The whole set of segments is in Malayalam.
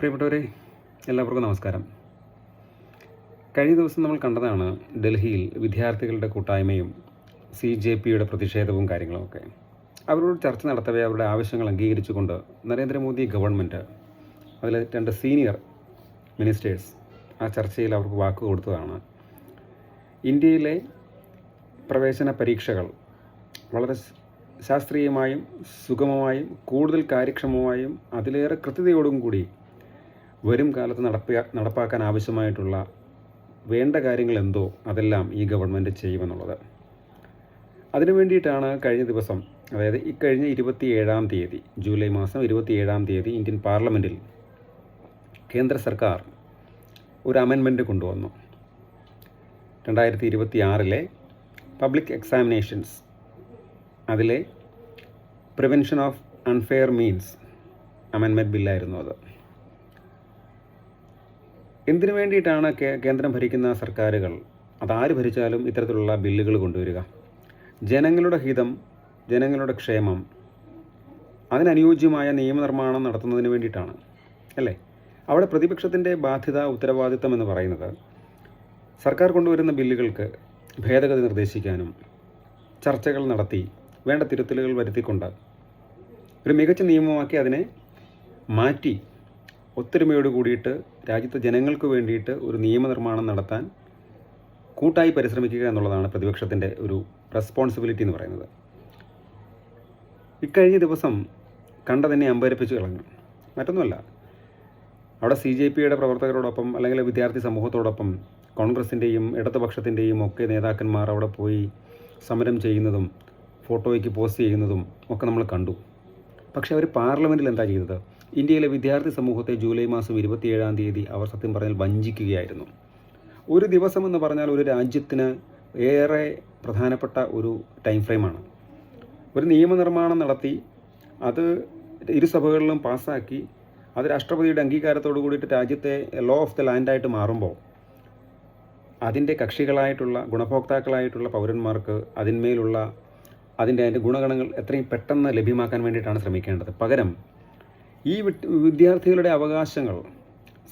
പ്രിയപ്പെട്ടവരെ, എല്ലാവർക്കും നമസ്കാരം. കഴിഞ്ഞ ദിവസം നമ്മൾ കണ്ടതാണ് ഡൽഹിയിൽ വിദ്യാർത്ഥികളുടെ കൂട്ടായ്മയും CJPയുടെ പ്രതിഷേധവും കാര്യങ്ങളുമൊക്കെ. അവരോട് ചർച്ച നടത്തവേ അവരുടെ ആവശ്യങ്ങൾ അംഗീകരിച്ചുകൊണ്ട് നരേന്ദ്രമോദി ഗവൺമെൻറ് അതിൽ 2 സീനിയർ മിനിസ്റ്റേഴ്സ് ആ ചർച്ചയിൽ അവർക്ക് വാക്ക് കൊടുത്തതാണ്. ഇന്ത്യയിലെ പ്രവേശന പരീക്ഷകൾ വളരെ ശാസ്ത്രീയമായും സുഗമമായും കൂടുതൽ കാര്യക്ഷമമായും അതിലേറെ കൃത്യതയോടും കൂടി വരും കാലത്ത് നടപ്പാക്കാൻ ആവശ്യമായിട്ടുള്ള വേണ്ട കാര്യങ്ങൾ എന്തോ അതെല്ലാം ഈ ഗവൺമെൻറ് ചെയ്യുമെന്നുള്ളത്. അതിനു വേണ്ടിയിട്ടാണ് കഴിഞ്ഞ ദിവസം, അതായത് ഇക്കഴിഞ്ഞ 27-ാം തീയതി, ജൂലൈ മാസം 27-ാം തീയതി ഇന്ത്യൻ പാർലമെൻറ്റിൽ കേന്ദ്ര സർക്കാർ ഒരു അമെൻമെൻറ്റ് കൊണ്ടുവന്നു. 2026 പബ്ലിക് എക്സാമിനേഷൻസ് അതിലെ prevention of unfair means amendment ബില്ലായിരുന്നു അത്. എന്തിനു വേണ്ടിയിട്ടാണ് കേന്ദ്രം ഭരിക്കുന്ന സർക്കാരുകൾ, അതാര് ഭരിച്ചാലും ഇത്തരത്തിലുള്ള ബില്ലുകൾ കൊണ്ടുവരിക? ജനങ്ങളുടെ ഹിതം, ജനങ്ങളുടെ ക്ഷേമം, അതിനനുയോജ്യമായ നിയമനിർമ്മാണം നടത്തുന്നതിന് വേണ്ടിയിട്ടാണ്, അല്ലേ? അവിടെ പ്രതിപക്ഷത്തിൻ്റെ ബാധ്യത, ഉത്തരവാദിത്തം എന്ന് പറയുന്നത് സർക്കാർ കൊണ്ടുവരുന്ന ബില്ലുകൾക്ക് ഭേദഗതി നിർദ്ദേശിക്കാനും ചർച്ചകൾ നടത്തി വേണ്ട തിരുത്തലുകൾ വരുത്തിക്കൊണ്ട് ഒരു മികച്ച നിയമമാക്കി അതിനെ മാറ്റി ഒത്തൊരുമയോട് കൂടിയിട്ട് രാജ്യത്തെ ജനങ്ങൾക്ക് വേണ്ടിയിട്ട് ഒരു നിയമനിർമ്മാണം നടത്താൻ കൂട്ടായി പരിശ്രമിക്കുക എന്നുള്ളതാണ് പ്രതിപക്ഷത്തിൻ്റെ ഒരു റെസ്പോൺസിബിലിറ്റി എന്ന് പറയുന്നത്. ഇക്കഴിഞ്ഞ ദിവസം കണ്ടതിനെ അമ്പരപ്പിച്ച് കളഞ്ഞു. മറ്റൊന്നുമല്ല, അവിടെ CJPയുടെ പ്രവർത്തകരോടൊപ്പം അല്ലെങ്കിൽ വിദ്യാർത്ഥി സമൂഹത്തോടൊപ്പം കോൺഗ്രസിൻ്റെയും ഇടതുപക്ഷത്തിൻ്റെയും ഒക്കെ നേതാക്കന്മാർ അവിടെ പോയി സമരം ചെയ്യുന്നതും ഫോട്ടോയ്ക്ക് പോസ്റ്റ് ചെയ്യുന്നതും ഒക്കെ നമ്മൾ കണ്ടു. പക്ഷേ അവർ പാർലമെൻറ്റിൽ എന്താ ചെയ്തത്? ഇന്ത്യയിലെ വിദ്യാർത്ഥി സമൂഹത്തെ ജൂലൈ മാസം 27-ാം തീയതി അവർ സത്യം പറഞ്ഞാൽ വഞ്ചിക്കുകയായിരുന്നു. ഒരു ദിവസം എന്ന് പറഞ്ഞാൽ ഒരു രാജ്യത്തിന് ഏറെ പ്രധാനപ്പെട്ട ഒരു ടൈം ഫ്രെയിമാണ്. ഒരു നിയമനിർമ്മാണം നടത്തി അത് ഇരുസഭകളിലും പാസ്സാക്കി അത് രാഷ്ട്രപതിയുടെ അംഗീകാരത്തോടു കൂടിയിട്ട് രാജ്യത്തെ ലോ ഓഫ് ദ ലാൻഡായിട്ട് മാറുമ്പോൾ അതിൻ്റെ കക്ഷികളായിട്ടുള്ള ഗുണഭോക്താക്കളായിട്ടുള്ള പൗരന്മാർക്ക് അതിൻ്റെ ഗുണഗണങ്ങൾ എത്രയും പെട്ടെന്ന് ലഭ്യമാക്കാൻ വേണ്ടിയിട്ടാണ് ശ്രമിക്കേണ്ടത്. പകരം ഈ വിദ്യാർത്ഥികളുടെ അവകാശങ്ങൾ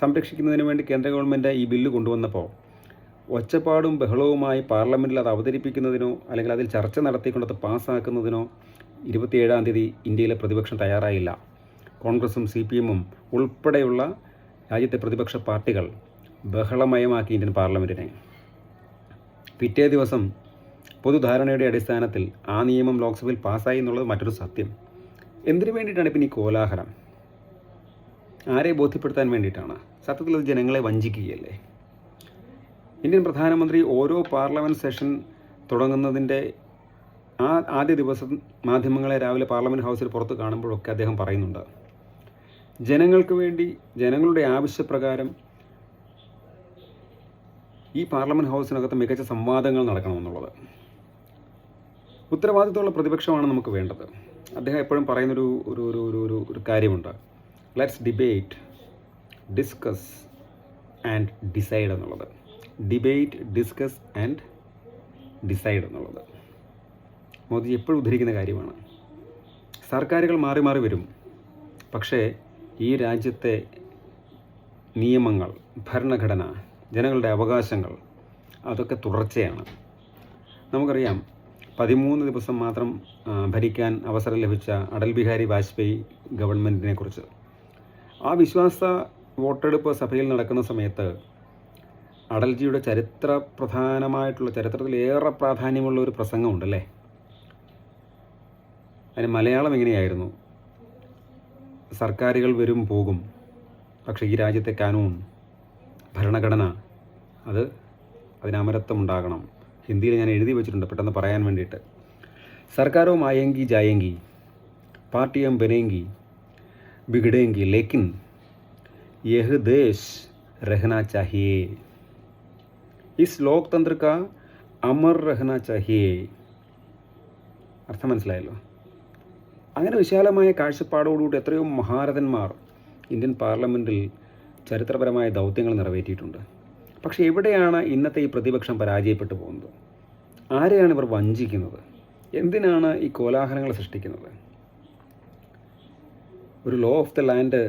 സംരക്ഷിക്കുന്നതിന് വേണ്ടി കേന്ദ്ര ഗവൺമെൻറ് ഈ ബില്ല് കൊണ്ടുവന്നപ്പോൾ ഒച്ചപ്പാടും ബഹളവുമായി പാർലമെൻറ്റിൽ അത് അവതരിപ്പിക്കുന്നതിനോ അല്ലെങ്കിൽ അതിൽ ചർച്ച നടത്തിക്കൊണ്ടത് പാസ്സാക്കുന്നതിനോ 27-ാം തീയതി ഇന്ത്യയിലെ പ്രതിപക്ഷം തയ്യാറായില്ല. കോൺഗ്രസും CPM-ഉം ഉൾപ്പെടെയുള്ള രാജ്യത്തെ പ്രതിപക്ഷ പാർട്ടികൾ ബഹളമയമാക്കി ഇന്ത്യൻ പാർലമെൻറ്റിനെ. പിറ്റേ ദിവസം പൊതുധാരണയുടെ അടിസ്ഥാനത്തിൽ ആ നിയമം ലോക്സഭയിൽ പാസ്സായി എന്നുള്ളത് മറ്റൊരു സത്യം. എന്തിനു വേണ്ടിയിട്ടാണ് പിന്നെ ഈ കോലാഹലം? ആരെ ബോധ്യപ്പെടുത്താൻ വേണ്ടിയിട്ടാണ്? സത്യത്തിൽ അത് ജനങ്ങളെ വഞ്ചിക്കുകയല്ലേ? ഇന്ത്യൻ പ്രധാനമന്ത്രി ഓരോ പാർലമെൻറ്റ് സെഷൻ തുടങ്ങുന്നതിൻ്റെ ആദ്യ ദിവസം മാധ്യമങ്ങളെ രാവിലെ പാർലമെൻറ്റ് ഹൗസിൽ പുറത്ത് കാണുമ്പോഴൊക്കെ അദ്ദേഹം പറയുന്നുണ്ട്, ജനങ്ങൾക്ക് വേണ്ടി ജനങ്ങളുടെ ആവശ്യപ്രകാരം ഈ പാർലമെൻറ്റ് ഹൗസിനകത്ത് മികച്ച സംവാദങ്ങൾ നടക്കണമെന്നുള്ളത്. ഉത്തരവാദിത്തമുള്ള പ്രതിപക്ഷമാണ് നമുക്ക് വേണ്ടത്. അദ്ദേഹം എപ്പോഴും പറയുന്നൊരു ഒരു ഒരു ഒരു ഒരു ഒരു കാര്യമുണ്ട്, let's debate, discuss and decide എന്നുള്ളത്. ഡിബേറ്റ്, ഡിസ്കസ് ആൻഡ് ഡിസൈഡ് എന്നുള്ളത് മോദി എപ്പോഴും ഉദ്ധരിക്കുന്ന കാര്യമാണ്. സർക്കാരുകൾ മാറി മാറി വരും, പക്ഷേ ഈ രാജ്യത്തെ നിയമങ്ങൾ, ഭരണഘടന, ജനങ്ങളുടെ അവകാശങ്ങൾ അതൊക്കെ തുടർച്ചയാണ്. നമുക്കറിയാം, 13 ദിവസം മാത്രം ഭരിക്കാൻ അവസരം ലഭിച്ച അടൽ ബിഹാരി വാജ്പേയി ഗവൺമെൻറ്റിനെ കുറിച്ച് ആ വിശ്വാസ വോട്ടെടുപ്പ് സഭയിൽ നടക്കുന്ന സമയത്ത് അടൽജിയുടെ ചരിത്രത്തിലേറെ പ്രാധാന്യമുള്ള ഒരു പ്രസംഗമുണ്ടല്ലേ. അതിന് മലയാളം എങ്ങനെയായിരുന്നു? സർക്കാരുകൾ വരും പോകും, പക്ഷേ ഈ രാജ്യത്തെ കാനൂൺ, ഭരണഘടന അതിന് അമരത്വമുണ്ടാകണം. ഹിന്ദിയിൽ ഞാൻ എഴുതി വെച്ചിട്ടുണ്ട് പെട്ടെന്ന് പറയാൻ വേണ്ടിയിട്ട്. സർക്കാരോ ആയെങ്കി ജായെങ്കി, പാർട്ടിയം ബനേങ്കി, ബിഗഡേങ്കി, ലേക്കിൻ യഹ് ദേശ് രഹ്നാ ചാഹിയേ, ഇസ് ലോക്തന്ത്ര കാ അമർ രഹ്നാ ചാഹിയേ. അർത്ഥം മനസ്സിലായല്ലോ? അങ്ങനെ വിശാലമായ കാഴ്ചപ്പാടോടുകൂടി എത്രയോ മഹാരഥന്മാർ ഇന്ത്യൻ പാർലമെൻറ്റിൽ ചരിത്രപരമായ ദൗത്യങ്ങൾ നിറവേറ്റിയിട്ടുണ്ട്. പക്ഷേ എവിടെയാണ് ഇന്നത്തെ ഈ പ്രതിപക്ഷം പരാജയപ്പെട്ടു പോകുന്നത്? ആരെയാണ് ഇവർ വഞ്ചിക്കുന്നത്? എന്തിനാണ് ഈ കോലാഹലങ്ങൾ സൃഷ്ടിക്കുന്നത്? ഒരു ലോ ഓഫ് ദ ലാൻഡ്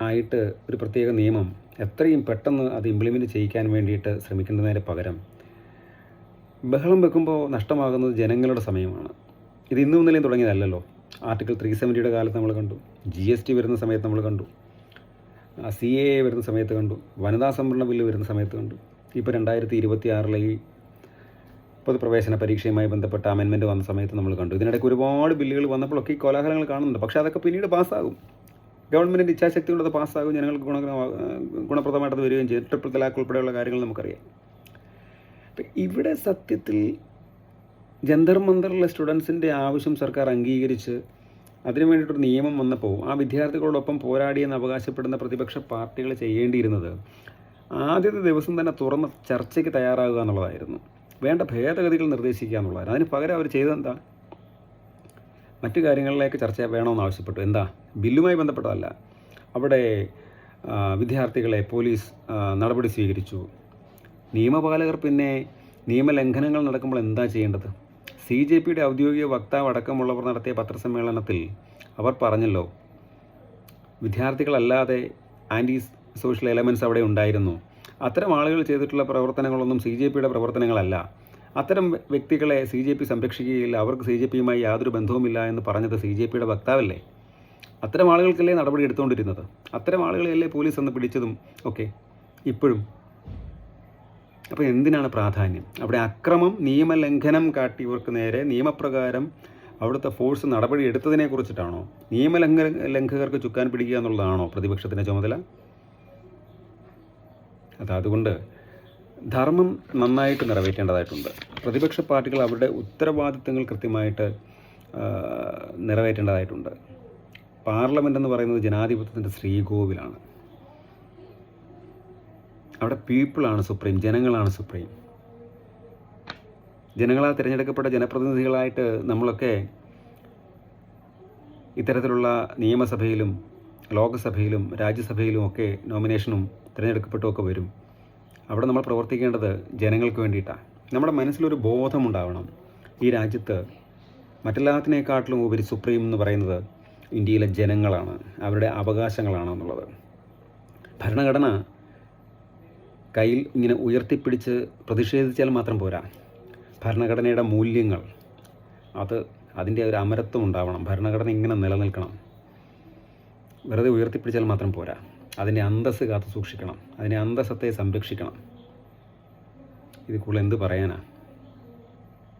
ആയിട്ട് ഒരു പ്രത്യേക നിയമം എത്രയും പെട്ടെന്ന് അത് ഇംപ്ലിമെൻറ്റ് ചെയ്യിക്കാൻ വേണ്ടിയിട്ട് ശ്രമിക്കുന്നതിന് പകരം ബഹളം വെക്കുമ്പോൾ നഷ്ടമാകുന്നത് ജനങ്ങളുടെ സമയമാണ്. ഇത് ഇന്നും ഇന്നലെയും തുടങ്ങിയതല്ലല്ലോ. ആർട്ടിക്കിൾ 370 കാലത്ത് നമ്മൾ കണ്ടു, GST വരുന്ന സമയത്ത് നമ്മൾ കണ്ടു, CAA വരുന്ന സമയത്ത് കണ്ടു, വനിതാ സംവരണ ബില്ല് വരുന്ന സമയത്ത് കണ്ടു, ഇപ്പോൾ 2026 ഈ പൊതുപ്രവേശന പരീക്ഷയുമായി ബന്ധപ്പെട്ട അമെൻമെൻറ്റ് വന്ന സമയത്ത് നമ്മൾ കണ്ടു. ഇതിനിടയ്ക്ക് ഒരുപാട് ബില്ലുകൾ വന്നപ്പോഴൊക്കെ ഈ കോലാഹലങ്ങൾ കാണുന്നുണ്ട്. പക്ഷേ അതൊക്കെ പിന്നീട് പാസ്സാകും. ഗവൺമെൻറ്റിൻ്റെ ഇച്ഛാശക്തി കൊണ്ടത് പാസ്സാകും, ജനങ്ങൾക്ക് ഗുണപ്രദമായിട്ടത് വരികയും ചെയ്യും. ട്രിപ്പിൾ തലാഖ് ഉൾപ്പെടെയുള്ള കാര്യങ്ങൾ നമുക്കറിയാം. അപ്പം ഇവിടെ സത്യത്തിൽ ജന്തർ മന്ദറിലെ സ്റ്റുഡൻസിൻ്റെ ആവശ്യം സർക്കാർ അംഗീകരിച്ച് അതിനു വേണ്ടിയിട്ടൊരു നിയമം വന്നപ്പോൾ ആ വിദ്യാർത്ഥികളോടൊപ്പം പോരാടിയെന്ന് അവകാശപ്പെടുന്ന പ്രതിപക്ഷ പാർട്ടികൾ ചെയ്യേണ്ടിയിരുന്നത് ആദ്യത്തെ ദിവസം തന്നെ തുറന്ന ചർച്ചയ്ക്ക് തയ്യാറാകുക എന്നുള്ളതായിരുന്നു. വേണ്ട ഭേദഗതികൾ നിർദ്ദേശിക്കുക എന്നുള്ളതായിരുന്നു. അതിന് പകരം അവർ ചെയ്തതെന്താ? മറ്റു കാര്യങ്ങളിലേക്ക് ചർച്ച വേണമെന്ന് ആവശ്യപ്പെട്ടു. എന്താ? ബില്ലുമായി ബന്ധപ്പെട്ടതല്ല. അവിടെ വിദ്യാർത്ഥികളെ പോലീസ് നടപടി സ്വീകരിച്ചു. നിയമപാലകർ പിന്നെ നിയമലംഘനങ്ങൾ നടക്കുമ്പോൾ എന്താ ചെയ്യേണ്ടത്? CJPയുടെ ഔദ്യോഗിക വക്താവ് അടക്കമുള്ളവർ നടത്തിയ പത്രസമ്മേളനത്തിൽ അവർ പറഞ്ഞല്ലോ, വിദ്യാർത്ഥികളല്ലാതെ ആൻറ്റി സോഷ്യൽ എലമെൻറ്റ്സ് അവിടെ ഉണ്ടായിരുന്നു. അത്തരം ആളുകൾ ചെയ്തിട്ടുള്ള പ്രവർത്തനങ്ങളൊന്നും CJPയുടെ പ്രവർത്തനങ്ങളല്ല. അത്തരം വ്യക്തികളെ CJP സംരക്ഷിക്കുകയില്ല, അവർക്ക് CJPയുമായി യാതൊരു ബന്ധവുമില്ല എന്ന് പറഞ്ഞത് CJPയുടെ വക്താവല്ലേ? അത്തരം ആളുകൾക്കല്ലേ നടപടി എടുത്തുകൊണ്ടിരുന്നത്? അത്തരം ആളുകളെയല്ലേ പോലീസ് എന്ന് പിടിച്ചതും ഒക്കെ ഇപ്പോഴും? അപ്പോൾ എന്തിനാണ് പ്രാധാന്യം? അവിടെ അക്രമം, നിയമലംഘനം കാട്ടിയവർക്ക് നേരെ നിയമപ്രകാരം അവിടുത്തെ ഫോഴ്സ് നടപടി എടുത്തതിനെ കുറിച്ചിട്ടാണോ? ലംഘകർക്ക് ചുക്കാൻ പിടിക്കുക എന്നുള്ളതാണോ പ്രതിപക്ഷത്തിൻ്റെ ചുമതല? അതുകൊണ്ട് ധർമ്മം നന്നായിട്ട് നിറവേറ്റേണ്ടതായിട്ടുണ്ട്. പ്രതിപക്ഷ പാർട്ടികൾ അവരുടെ ഉത്തരവാദിത്തങ്ങൾ കൃത്യമായിട്ട് നിറവേറ്റേണ്ടതായിട്ടുണ്ട്. പാർലമെൻ്റ് എന്ന് പറയുന്നത് ജനാധിപത്യത്തിൻ്റെ ശ്രീകോവിലാണ്. അവിടെ പീപ്പിളാണ് സുപ്രീം, ജനങ്ങളാണ് സുപ്രീം. ജനങ്ങളാൽ തിരഞ്ഞെടുക്കപ്പെട്ട ജനപ്രതിനിധികളായിട്ട് നമ്മളൊക്കെ ഇത്തരത്തിലുള്ള നിയമസഭയിലും ലോകസഭയിലും രാജ്യസഭയിലും ഒക്കെ നോമിനേഷനും തിരഞ്ഞെടുക്കപ്പെട്ടുമൊക്കെ വരും. അവിടെ നമ്മൾ പ്രവർത്തിക്കേണ്ടത് ജനങ്ങൾക്ക് വേണ്ടിയിട്ടാണ്. നമ്മുടെ മനസ്സിലൊരു ബോധമുണ്ടാവണം, ഈ രാജ്യത്ത് മറ്റെല്ലാത്തിനേക്കാട്ടിലും ഉപരി സുപ്രീം എന്ന് പറയുന്നത് ഇന്ത്യയിലെ ജനങ്ങളാണ്, അവരുടെ അവകാശങ്ങളാണ് എന്നുള്ളത്. ഭരണഘടന കയ്യിൽ ഇങ്ങനെ ഉയർത്തിപ്പിടിച്ച് പ്രതിഷേധിച്ചാൽ മാത്രം പോരാ. ഭരണഘടനയുടെ മൂല്യങ്ങൾ അതിൻ്റെ ഒരു അമരത്വം ഉണ്ടാവണം. ഭരണഘടന ഇങ്ങനെ നിലനിൽക്കണം. വെറുതെ ഉയർത്തിപ്പിടിച്ചാൽ മാത്രം പോരാ. അതിൻ്റെ അന്തസ്സ് കാത്തു സൂക്ഷിക്കണം, അതിൻ്റെ അന്തസ്സത്തെ സംരക്ഷിക്കണം. ഇത് കൂടുതൽ എന്ത് പറയാനാണ്?